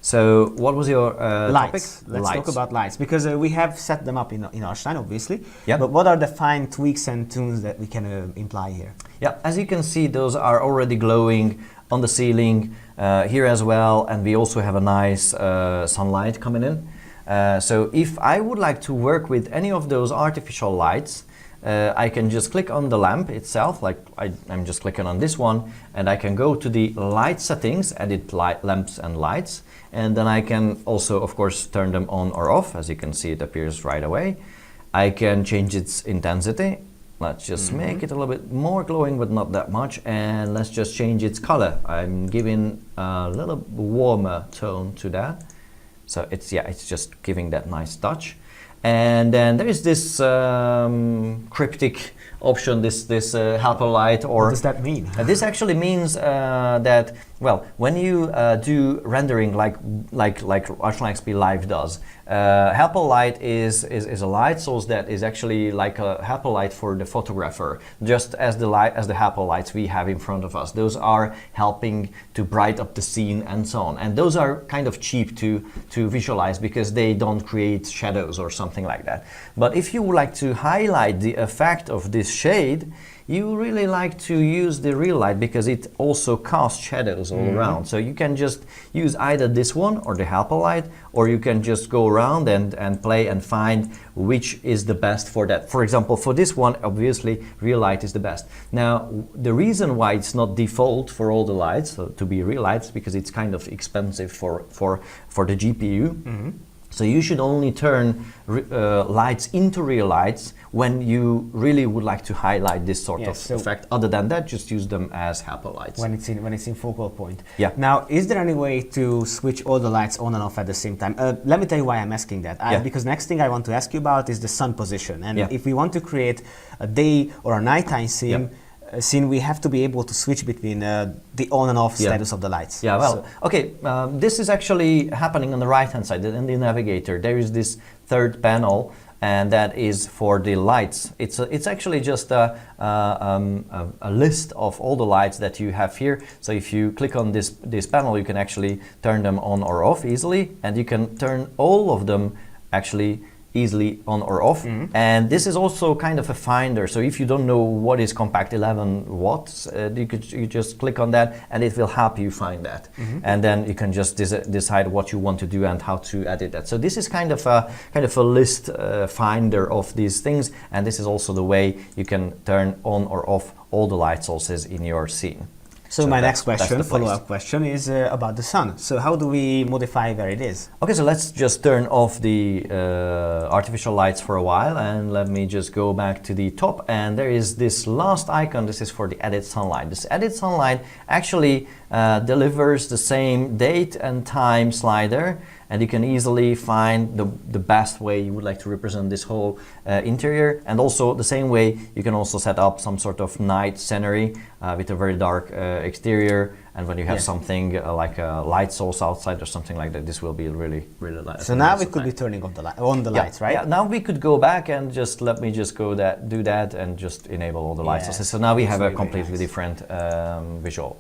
So what was your lights. topic? Let's talk about lights, because we have set them up in ARCHLine, obviously. Yeah. But what are the fine tweaks and tunes that we can imply here? Yeah, as you can see, those are already glowing on the ceiling here as well, and we also have a nice sunlight coming in. So if I would like to work with any of those artificial lights, I can just click on the lamp itself, like I'm just clicking on this one, and I can go to the light settings, edit lamps and lights, and then I can also, of course, turn them on or off. As you can see, it appears right away. I can change its intensity. Let's just make it a little bit more glowing, but not that much, and let's just change its color. I'm giving a little warmer tone to that. So it's just giving that nice touch. And then there is this cryptic option, this helper light, or what does that mean? This actually means that, well, when you do rendering like ARCHLine.XP Live does, helper light is a light source that is actually like a helper light for the photographer, just as the helper lights we have in front of us. Those are helping to bright up the scene and so on, and those are kind of cheap to visualize because they don't create shadows or something like that. But if you would like to highlight the effect of this shade, you really like to use the real light because it also casts shadows all around. So you can just use either this one or the helper light, or you can just go around and play and find which is the best for that. For example, for this one, obviously real light is the best. Now, the reason why it's not default for all the lights to be real lights, because it's kind of expensive for the GPU. So you should only turn lights into real lights when you really would like to highlight this sort of effect. Other than that, just use them as helper lights. When it's in focal point. Yeah. Now, is there any way to switch all the lights on and off at the same time? Let me tell you why I'm asking that. Because next thing I want to ask you about is the sun position. And if we want to create a day or a nighttime scene, we have to be able to switch between the on and off status of the lights. Yeah, well, okay, this is actually happening on the right-hand side in the navigator. There is this third panel, and that is for the lights. It's actually just a list of all the lights that you have here. So if you click on this panel, you can actually turn them on or off easily, and you can turn all of them actually easily on or off. And this is also kind of a finder, so if you don't know what is compact 11 watts, you just click on that and it will help you find that. And then you can just decide what you want to do and how to edit that. So this is kind of a list finder of these things, and this is also the way you can turn on or off all the light sources in your scene. So my next question, follow-up question, is about the sun. So how do we modify where it is? Okay, so let's just turn off the artificial lights for a while, and let me just go back to the top, and there is this last icon. This is for the edit sunlight. This edit sunlight actually delivers the same date and time slider, and you can easily find the best way you would like to represent this whole interior. And also the same way you can also set up some sort of night scenery with a very dark exterior, and when you have something like a light source outside or something like that, this will be really nice. So now we could be turning off on the lights, right? Yeah, now we could go back and just let me just do that and just enable all the light sources. So now we have a completely different visual.